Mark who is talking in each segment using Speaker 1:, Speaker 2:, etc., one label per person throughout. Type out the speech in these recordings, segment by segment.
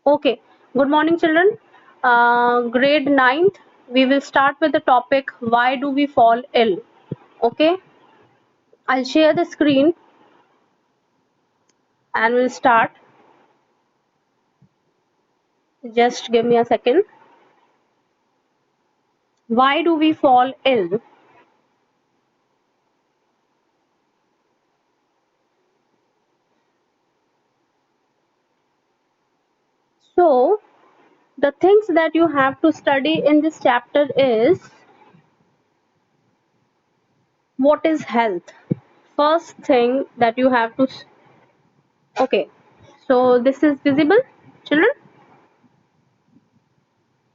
Speaker 1: Okay, good morning, children. Grade ninth, we will start with the topic why do we fall ill? Okay, I'll share the screen and we'll start. Just give me a second. Why do we fall ill? So, the things that you have to study in this chapter is what is health. First thing that you have to. Okay, so this is visible, children.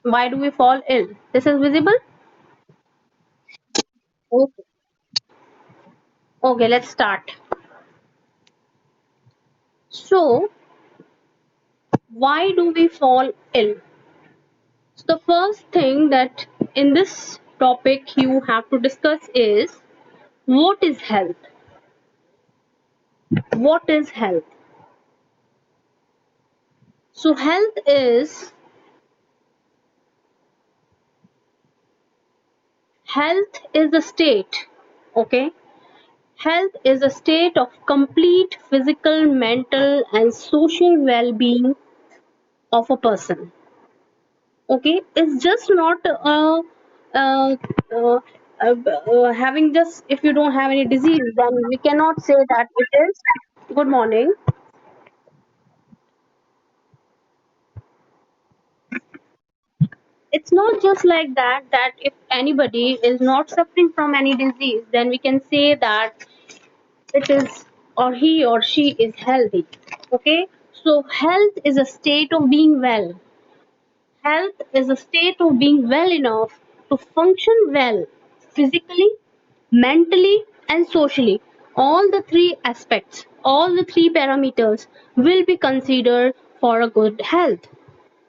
Speaker 1: Why do we fall ill? This is visible. Okay. Okay, let's start. So, why do we fall ill? So the first thing that in this topic you have to discuss is what is health? What is health? So health is a state, okay? Health is a state of complete physical, mental and social well-being of a person. Okay, it's just not uh, uh, having just if you don't have any disease, then we cannot say that it is. Good morning. It's not just like that if anybody is not suffering from any disease, then we can say that it is or he or she is healthy. Okay, so health is a state of being well. Health is a state of being well enough to function well physically, mentally, and socially. All the three aspects, all the three parameters will be considered for a good health.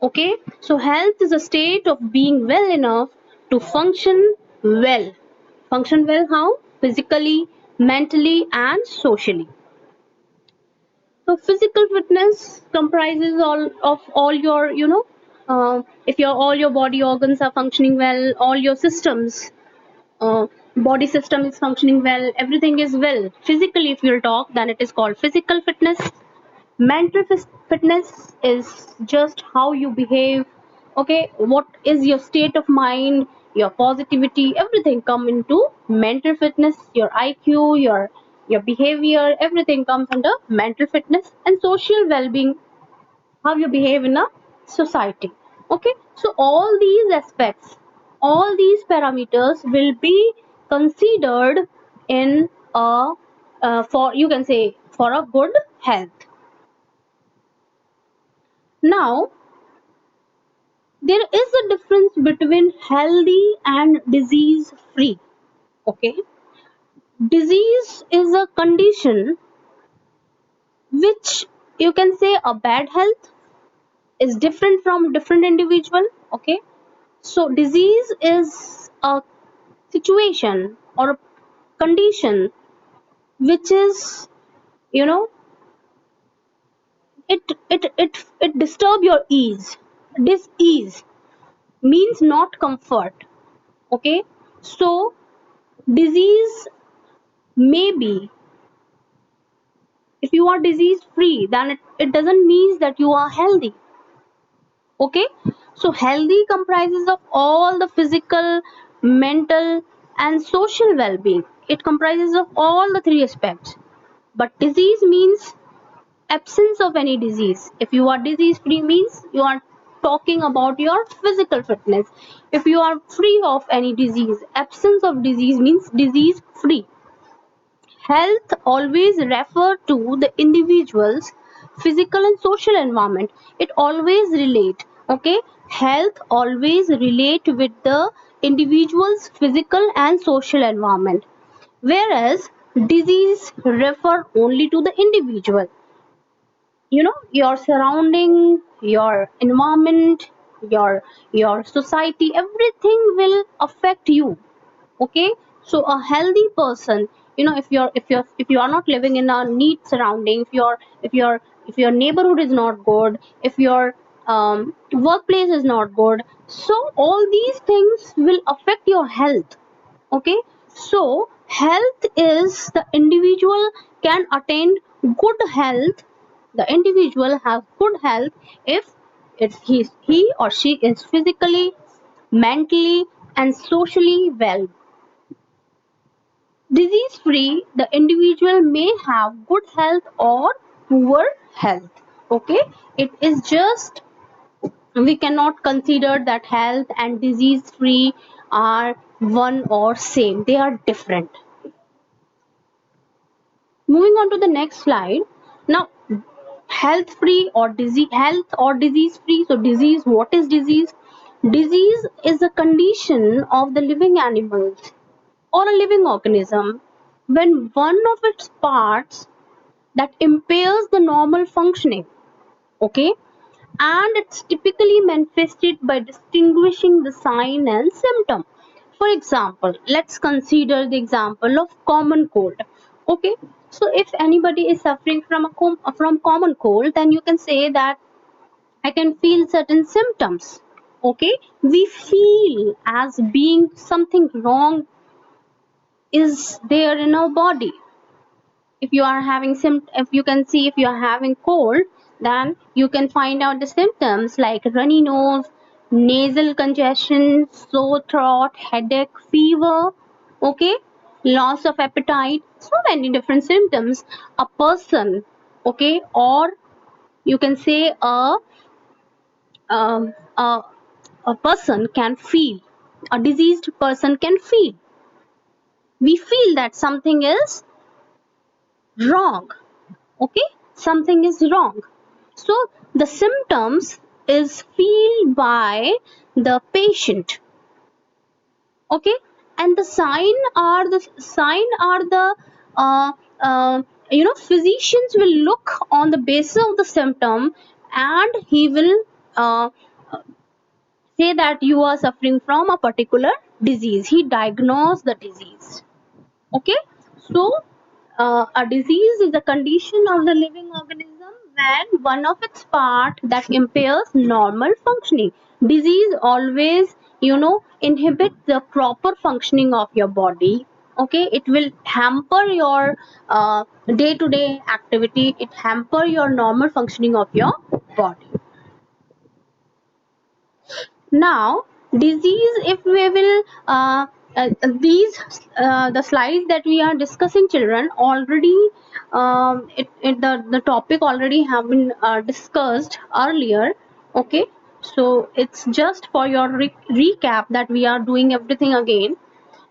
Speaker 1: Okay, so health is a state of being well enough to function well. Function well how? Physically, mentally, and socially. So physical fitness comprises all your if your all your body organs are functioning well, all your systems, uh, body system is functioning well, everything is well. Physically, if you'll talk, then it is called physical fitness. Mental fitness is just how you behave. Okay, what is your state of mind, your positivity, everything come into mental fitness. Your IQ, your behavior, everything comes under mental fitness. And social well-being, how you behave in a society. Okay, so all these aspects, all these parameters will be considered in a for you can say for a good health. Now, there is a difference between healthy and disease free. Okay, disease is a condition which you can say a bad health is different from different individual. Okay, so disease is a situation or a condition which is you know it disturb your ease. Dis-ease means not comfort. Okay, so disease may be, if you are disease free, then it doesn't mean that you are healthy. Okay, so healthy comprises of all the physical, mental and social well-being. It comprises of all the three aspects. But disease means absence of any disease. If you are disease free means you are talking about your physical fitness. If you are free of any disease, absence of disease means disease free. Health always refer to the individual's physical and social environment. It always relate. Okay, health always relate with the individual's physical and social environment, whereas disease refer only to the individual. Your surrounding, your environment, your society, everything will affect you. Okay, so a healthy person, if you are not living in a neat surrounding, if your neighborhood is not good, if your workplace is not good. So all these things will affect your health. Okay, so health is the individual can attain good health. The individual have good health if he or she is physically, mentally, and socially well. Disease free, the individual may have good health or poor health. Okay, it is just, we cannot consider that health and disease free are one or same, they are different. Moving on to the next slide. Now, health free or disease, health or disease free. So disease, what is disease? Disease is a condition of the living animals or a living organism when one of its parts that impairs the normal functioning. Okay, and it's typically manifested by distinguishing the sign and symptom. For example, let's consider the example of common cold. Okay, so if anybody is suffering from from common cold, then you can say that I can feel certain symptoms. Okay, we feel as being something wrong is there in our body. If you are having if you can see, if you are having cold, then you can find out the symptoms like runny nose, nasal congestion, sore throat, headache, fever. Okay, loss of appetite, so many different symptoms a person, okay, or you can say um, a, a person can feel, a diseased person can feel. We feel that something is wrong. Okay, something is wrong. So the symptoms is felt by the patient. Okay, and the sign are the uh, uh, physicians will look on the basis of the symptom, and he will uh, say that you are suffering from a particular disease. He diagnose the disease. Okay, so a disease is a condition of the living organism when one of its part that impairs normal functioning. Disease always, inhibit the proper functioning of your body. Okay, it will hamper your day-to-day activity. It hamper your normal functioning of your body. Now, disease, if we will these the slides that we are discussing, children, already the topic already have been discussed earlier. Okay, so it's just for your recap that we are doing everything again.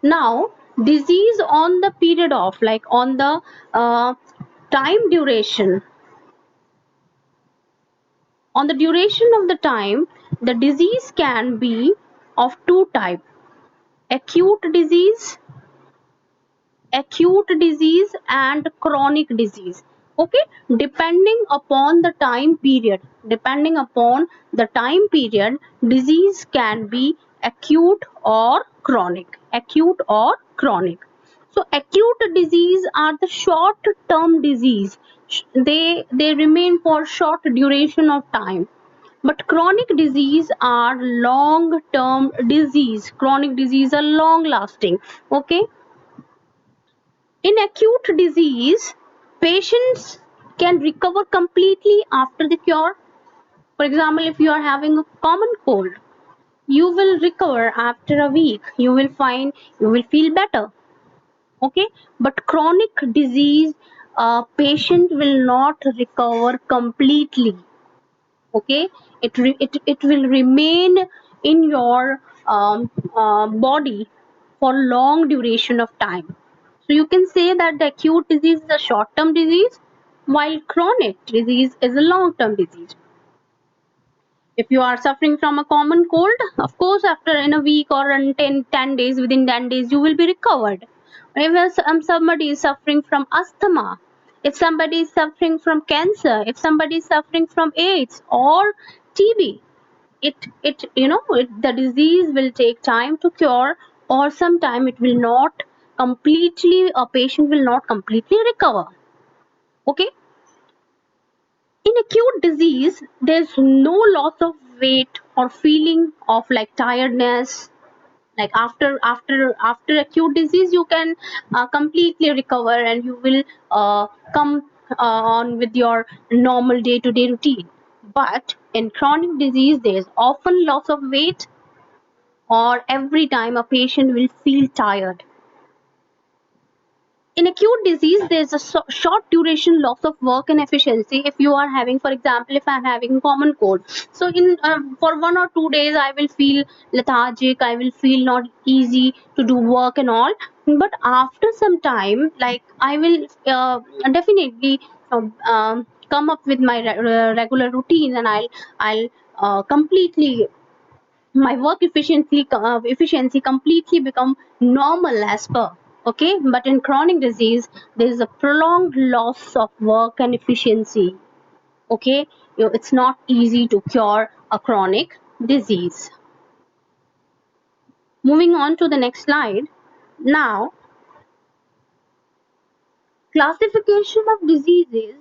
Speaker 1: Now, disease on the period of, like, on the time duration, on the duration of the time, the disease can be of two types: acute disease, and chronic disease. Okay, depending upon the time period, disease can be acute or chronic. So acute disease are the short term disease. They remain for short duration of time. But chronic disease are long term disease. Chronic disease are long lasting. Okay, in acute disease, patients can recover completely after the cure. For example, if you are having a common cold, you will recover after a week. You will feel better. Okay, but chronic disease, patient will not recover completely. Okay, it will remain in your body for long duration of time. So you can say that the acute disease is a short term disease, while chronic disease is a long term disease. If you are suffering from a common cold, of course, after in a week or in 10 days, within 10 days, you will be recovered. If somebody is suffering from asthma, if somebody is suffering from cancer, if somebody is suffering from AIDS or TB, the disease will take time to cure, or sometime it will not completely, a patient will not completely recover. Okay, In acute disease, there's no loss of weight or feeling of like tiredness. Like after acute disease, you can completely recover and you will come on with your normal day-to-day routine. But in chronic disease, there's often loss of weight, or every time a patient will feel tired. In acute disease, there's a short duration loss of work and efficiency. If you are having, for example, if I'm having common cold, so in for 1 or 2 days I will feel lethargic, I will feel not easy to do work and all. But after some time, like I will definitely come up with my regular routine, and I'll completely my work efficiency completely become normal as per. Okay, but in chronic disease, there is a prolonged loss of work and efficiency. Okay, it's not easy to cure a chronic disease. Moving on to the next slide. Now, classification of diseases,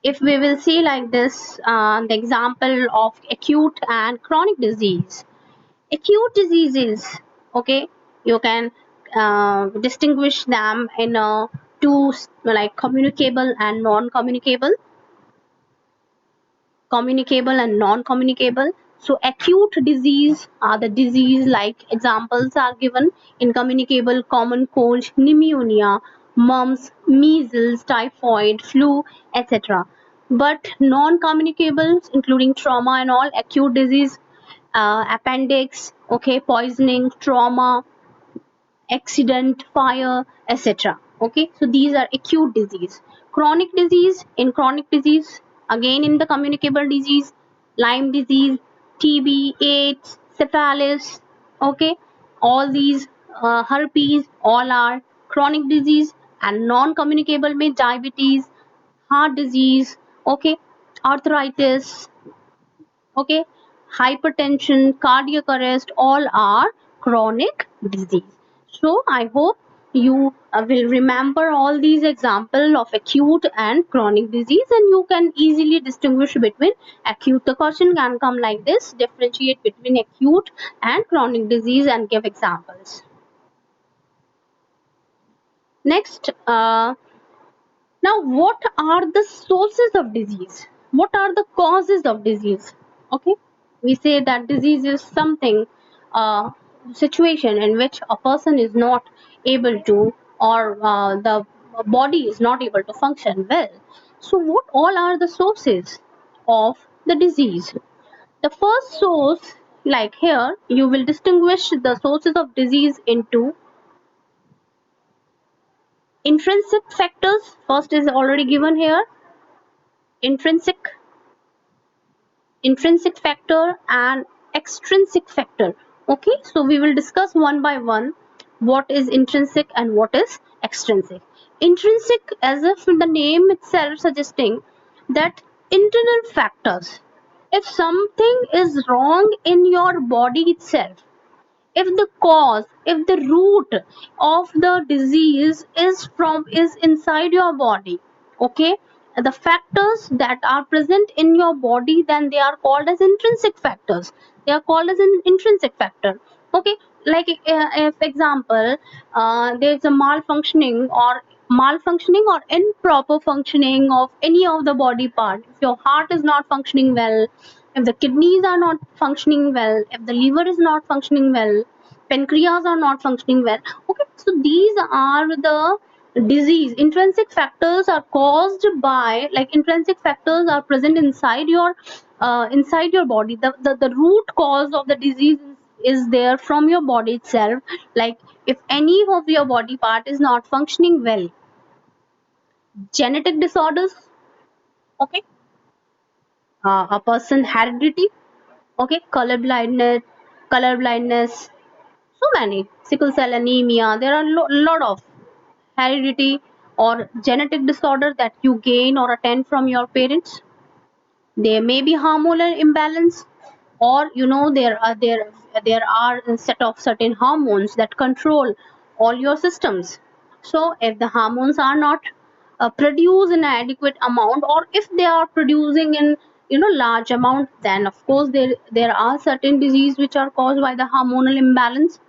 Speaker 1: if we will see like this, the example of acute and chronic disease. Acute diseases, okay, you can distinguish them in two, like communicable and non-communicable, communicable and non-communicable. So acute disease are the disease, like examples are given in communicable: common cold, pneumonia, mumps, measles, typhoid, flu, etc. But non-communicable, including trauma and all, acute disease, appendix, okay, poisoning, trauma, accident, fire, etc. Okay, so these are acute disease. Chronic disease, in chronic disease, again in the communicable disease, Lyme disease, TB, AIDS, syphilis, okay, all these, herpes, all are chronic disease. And non-communicable में diabetes, heart disease, okay, arthritis, okay, hypertension, cardiac arrest, all are chronic disease. So I hope you will remember all these examples of acute and chronic disease, and you can easily distinguish between acute. The question can come like this: differentiate between acute and chronic disease and give examples. Next, now, what are the sources of disease? What are the causes of disease? Okay, we say that disease is something, situation in which a person is not able to, or the body is not able to function well. So, what all are the sources of the disease? The first source, like here, you will distinguish the sources of disease into intrinsic factors. First is already given here, intrinsic intrinsic factor and extrinsic factor. Okay, so we will discuss one by one what is intrinsic and what is extrinsic. Intrinsic, as if the name itself suggesting that internal factors. If something is wrong in your body itself, if the cause, if the root of the disease is inside your body, okay, the factors that are present in your body, then they are called as intrinsic factors. They are called as an intrinsic factor. Okay, like if example, there's a malfunctioning or improper functioning of any of the body part. If your heart is not functioning well, if the kidneys are not functioning well, if the liver is not functioning well, pancreas are not functioning well. Okay, so these are the disease. Intrinsic factors are caused by, like intrinsic factors are present inside your body. The root cause of the disease is there from your body itself. Like if any of your body part is not functioning well, genetic disorders, okay, a person heredity, okay, color blindness, so many, sickle cell anemia, there are lot of heredity or genetic disorder that you gain or attend from your parents. There may be hormonal imbalance, or there are a set of certain hormones that control all your systems. So if the hormones are not produce in an adequate amount, or if they are producing in large amount, then of course there are certain diseases which are caused by the hormonal imbalance.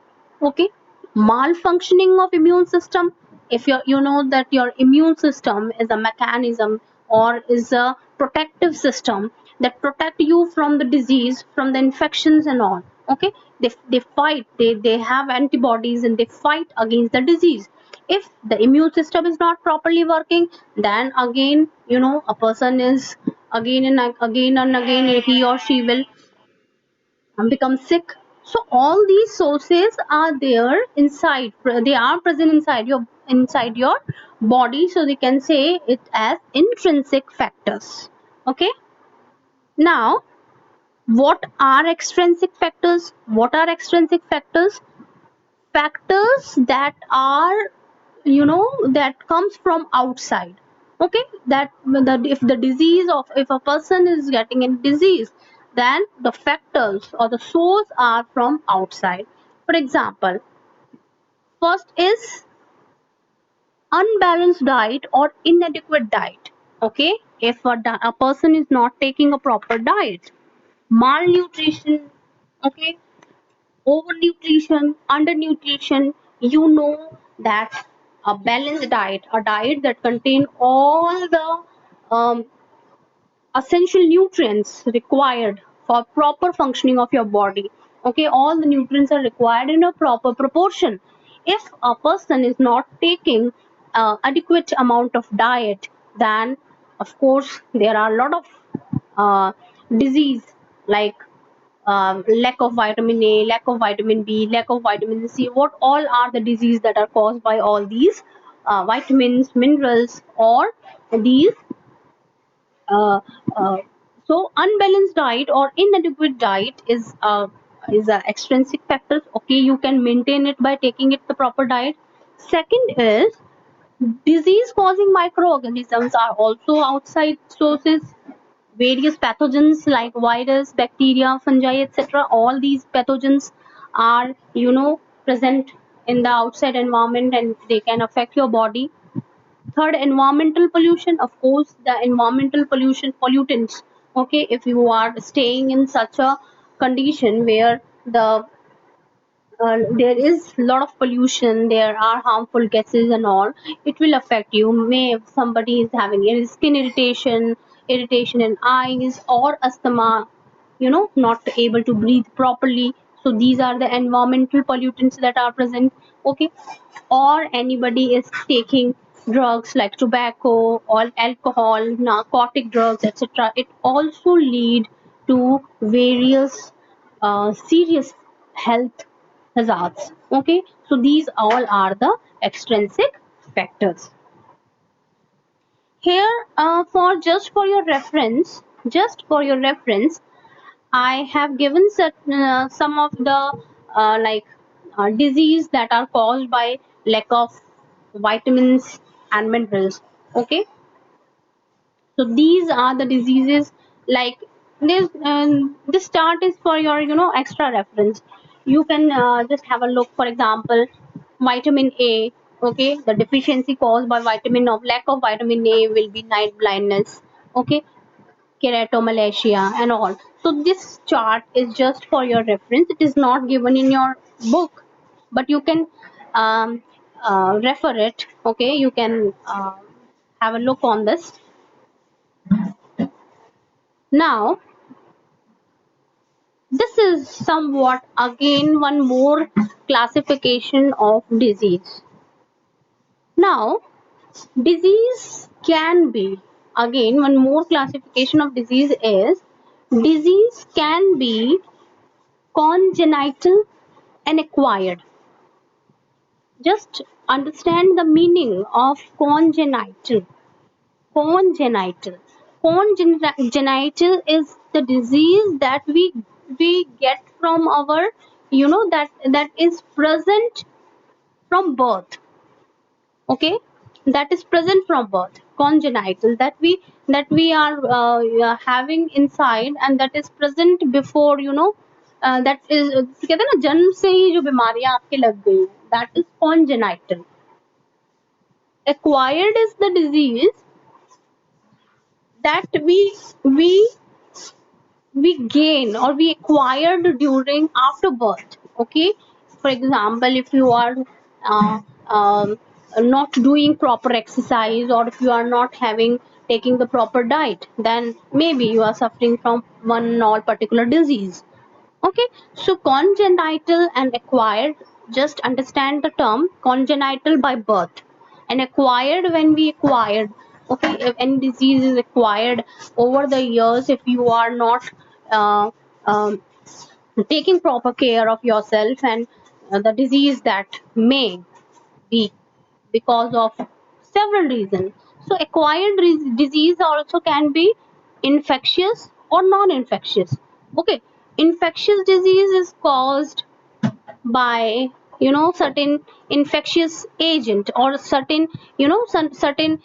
Speaker 1: Okay. Malfunctioning of immune system. If you know that your immune system is a mechanism or is a protective system that protect you from the disease, from the infections and all. Okay. They fight, they have antibodies and they fight against the disease. If the immune system is not properly working, then again a person is again and again he or she will become sick. So all these sources are there inside, they are present inside your body, so they can say it as intrinsic factors. Okay. Now, what are extrinsic factors? What are extrinsic factors? Factors that are that comes from outside. Okay. If the disease of, if a person is getting a disease, then the factors or the source are from outside. For example, first is unbalanced diet or inadequate diet. Okay. If a person is not taking a proper diet, malnutrition. Okay. Overnutrition, undernutrition. You know that a balanced diet, a diet that contain all the um, essential nutrients required for proper functioning of your body. Okay, all the nutrients are required in a proper proportion. If a person is not taking adequate amount of diet, then of course there are a lot of uh, disease like lack of vitamin A, lack of vitamin B, lack of vitamin C. What all are the diseases that are caused by all these vitamins, minerals, or these uh, uh, so unbalanced diet or inadequate diet is a extrinsic factors. Okay, you can maintain it by taking it the proper diet. Second is disease causing microorganisms are also outside sources. Various pathogens like virus, bacteria, fungi, etc. All these pathogens are present in the outside environment and they can affect your body. Third, environmental pollution. Of course, the environmental pollution, pollutants. Okay, if you are staying in such a condition where there is a lot of pollution, there are harmful gases and all, it will affect you. May if somebody is having skin irritation, irritation in eyes, or asthma, not able to breathe properly. So these are the environmental pollutants that are present. Okay. Or anybody is taking drugs like tobacco or alcohol, narcotic drugs, etc. It also lead to various serious health hazards. Okay. So these all are the extrinsic factors. Here, for just for your reference, I have given some of the like disease that are caused by lack of vitamins and minerals. Okay, so these are the diseases like this. This chart is for your extra reference. You can just have a look. For example, vitamin A. Okay, the deficiency caused by vitamin of lack of vitamin A will be night blindness. Okay, keratomalacia and all. So this chart is just for your reference. It is not given in your book, but you can um, refer it. Okay, you can have a look on this. Now, this is somewhat again one more classification of disease. Now, disease can be, again one more classification of disease is, disease can be congenital and acquired. Just understand the meaning of congenital. Congenital. Congenital is the disease that we get from our, that is present from birth. Okay, that is present from birth. Congenital, that we are having inside and that is present before, that is कहते हैं ना जन्म से ही जो बीमारियां आपके लग गई, that is congenital. Acquired is the disease that we we gain or we acquired during after birth. Okay, for example, if you are uh, um, not doing proper exercise, or if you are not having taking the proper diet, then maybe you are suffering from one or particular disease. Okay, so congenital and acquired, just understand the term congenital by birth, and acquired when we acquired. Okay, if any disease is acquired over the years, if you are not uh, um, taking proper care of yourself, and the disease that may be because of several reasons. So acquired disease also can be infectious or non-infectious. Okay, infectious disease is caused by, certain infectious agent, or certain, certain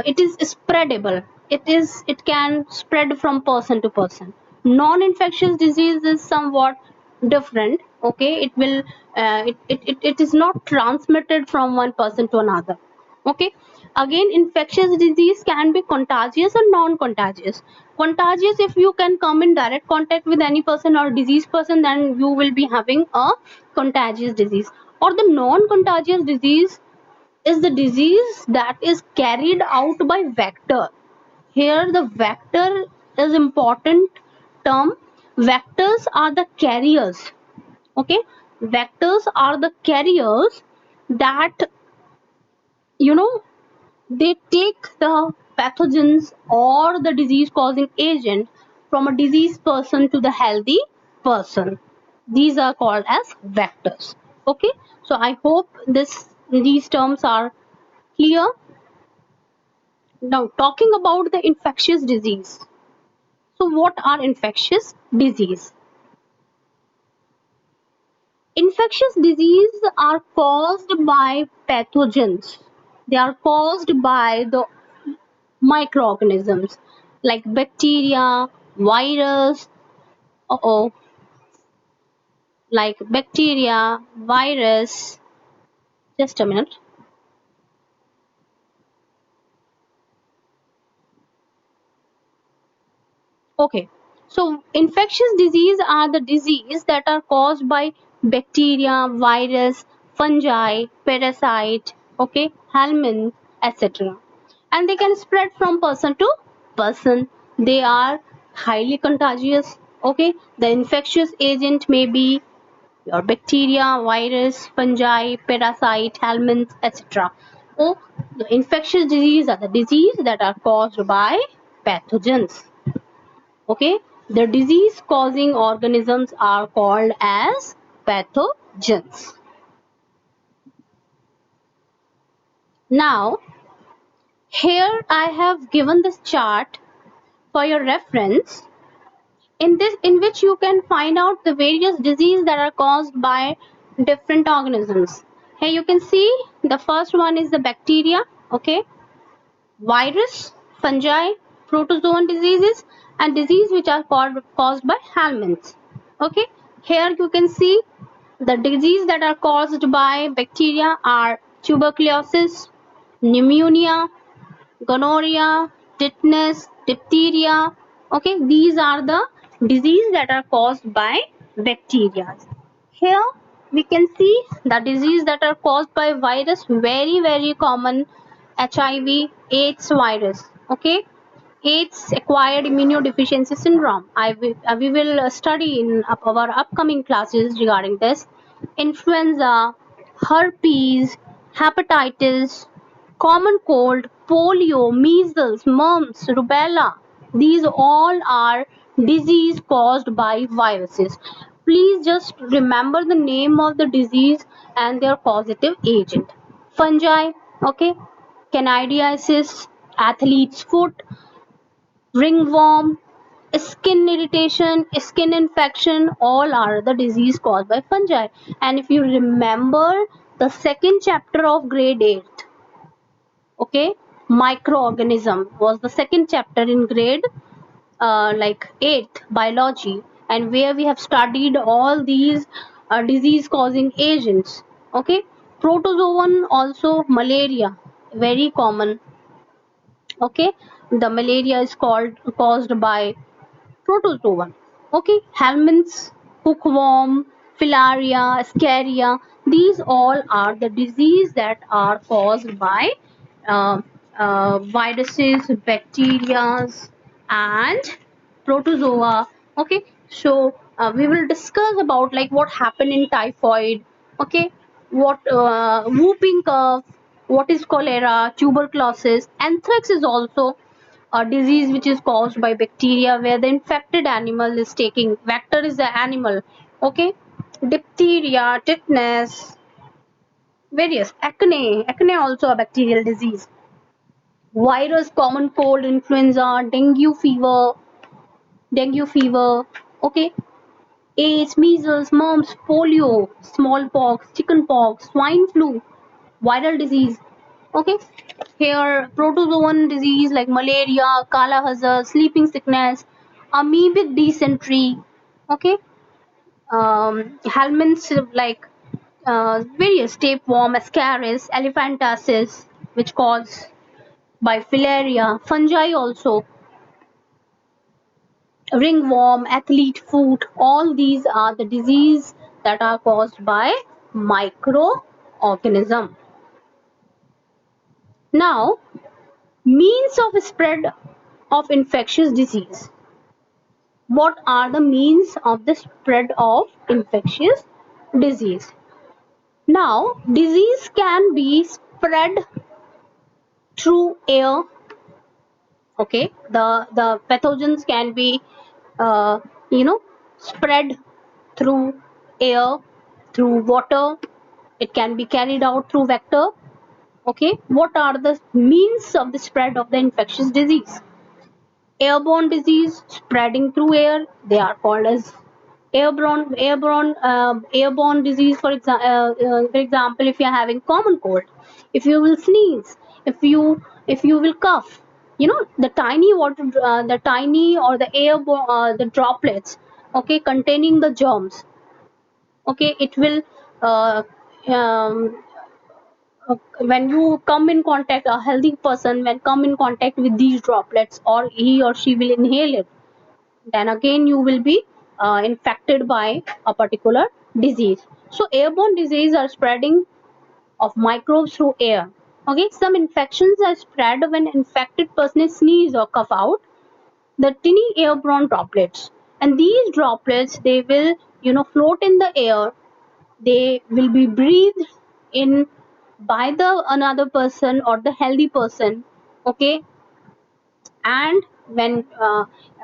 Speaker 1: it is spreadable. It can spread from person to person. Non-infectious disease is somewhat different. Okay, it is not transmitted from one person to another. Okay, again, infectious disease can be contagious or non-contagious. Contagious, if you can come in direct contact with any person or disease person, then you will be having a contagious disease. Or the non-contagious disease is the disease that is carried out by vector. Here the vector is important term. Vectors are the carriers. Okay, vectors are the carriers that, you know they take the pathogens or the disease causing agent from a diseased person to the healthy person. These are called as vectors. Okay, so I hope these terms are clear. Now, talking about the infectious disease. So what are infectious disease? Infectious disease are caused by pathogens. They are caused by the microorganisms like bacteria, virus, oh, like bacteria, virus. Just a minute. Okay, so infectious disease are the disease that are caused by bacteria, virus, fungi, parasite, okay, helminths, etc. And they can spread from person to person. They are highly contagious. Okay, the infectious agent may be your bacteria, virus, fungi, parasite, helminths, etc. So the infectious disease are the disease that are caused by pathogens. Okay, the disease causing organisms are called as pathogens. Now, here I have given this chart for your reference, in which you can find out the various diseases that are caused by different organisms. Here you can see the first one is the bacteria. Okay, virus, fungi, protozoan diseases, and disease which are caused by helminths. Okay, here you can see the disease that are caused by bacteria are tuberculosis, pneumonia, gonorrhea, tetanus, diphtheria. Okay, these are the diseases that are caused by bacteria. Here we can see the disease that are caused by virus, very common, HIV, AIDS virus. Okay, AIDS, acquired immunodeficiency syndrome. We will study in our upcoming classes regarding this. Influenza, herpes, hepatitis, common cold, polio, measles, mumps, rubella. These all are disease caused by viruses. Please just remember the name of the disease and their causative agent. Fungi, okay, candidiasis, athlete's foot, ringworm, skin irritation, skin infection, all are the disease caused by fungi. And if you remember the second chapter of grade 8, okay, microorganism was the second chapter in grade like 8th biology, and where we have studied all these disease causing agents. Okay, protozoan, also malaria. very common. Okay, the malaria is caused by protozoan. Okay, helminths, hookworm, filaria, scaria, these all are the disease that are caused by uh, viruses, bacteria, and protozoa. Okay, so we will discuss about like what happened in typhoid. Okay, what whooping cough, what is cholera, tuberculosis, anthrax is also a disease which is caused by bacteria where the infected animal is taking vector is the animal. Okay, diphtheria, tetanus, various acne also a bacterial disease. Virus, common cold, influenza, dengue fever. Okay, AIDS, measles, mumps, polio, smallpox, chickenpox, swine flu, viral disease. Okay, here protozoan disease like malaria, kala hazard, sleeping sickness, amoebic dysentery. Okay, helminths like various tapeworm, ascaris, elephantiasis, which caused by filaria, fungi also, ringworm, athlete foot. All these are the disease that are caused by microorganism. Now, means of spread of infectious disease. What are the means of the spread of infectious disease? Now, disease can be spread through air. Okay, the pathogens can be uh, spread through air, through water. It can be carried out through vector. Okay, what are the means of the spread of the infectious disease? Airborne disease spreading through air, they are called as airborne disease. For example, if you are having common cold, if you will sneeze, if you will cough, the tiny water the tiny or the airborne the droplets, okay, containing the germs. Okay, it will uh, um, when you come in contact, a healthy person when come in contact with these droplets, or he or she will inhale it, then again you will be infected by a particular disease. So airborne disease are spreading of microbes through air. Okay, some infections are spread when infected person sneeze or cough out the tiny airborne droplets, and these droplets, they will float in the air. They will be breathed in by the another person or the healthy person. Okay, and when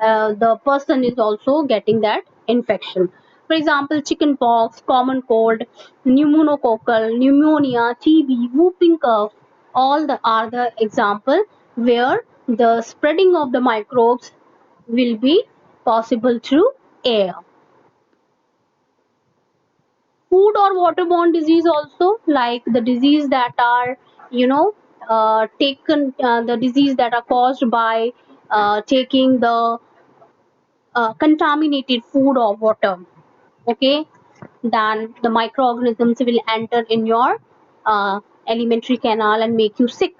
Speaker 1: the person is also getting that infection. For example, chickenpox, common cold, pneumococcal pneumonia, TB, whooping cough, all the are the example where the spreading of the microbes will be possible through air. Food or waterborne disease also, like the disease that are taken the disease that are caused by taking the contaminated food or water. Okay, then the microorganisms will enter in your alimentary canal and make you sick.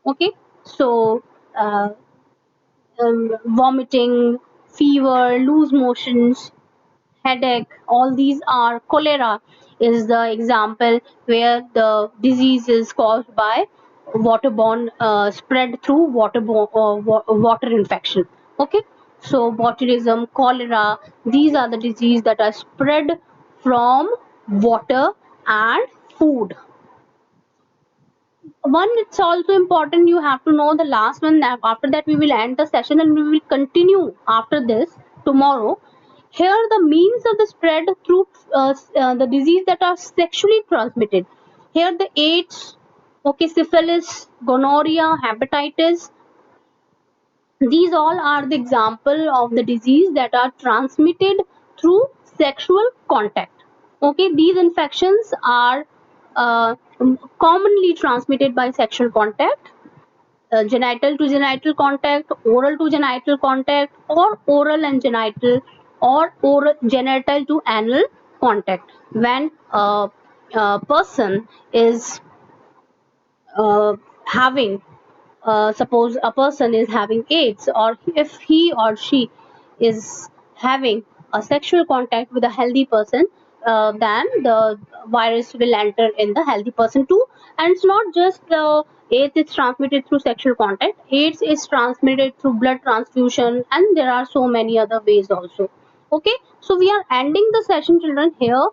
Speaker 1: Okay, so uh, vomiting, fever, loose motions, headache, all these are cholera is the example where the disease is caused by waterborne spread through water infection. Okay, so botulism, cholera, these are the disease that are spread from water and food. One, it's also important you have to know the last one. After that we will end the session and we will continue after this tomorrow. Here the means of the spread through the disease that are sexually transmitted. Here the AIDS, okay, syphilis, gonorrhea, hepatitis, these all are the example of the disease that are transmitted through sexual contact. Okay, these infections are uh, commonly transmitted by sexual contact, genital to genital contact, oral to genital contact, or oral and genital, or oral genital to anal contact. When a person is having suppose a person is having AIDS, or if he or she is having a sexual contact with a healthy person, then the virus will enter in the healthy person too. And it's not just AIDS is transmitted through sexual contact. AIDS is transmitted through blood transfusion, and there are so many other ways also. Okay, so we are ending the session, children, here.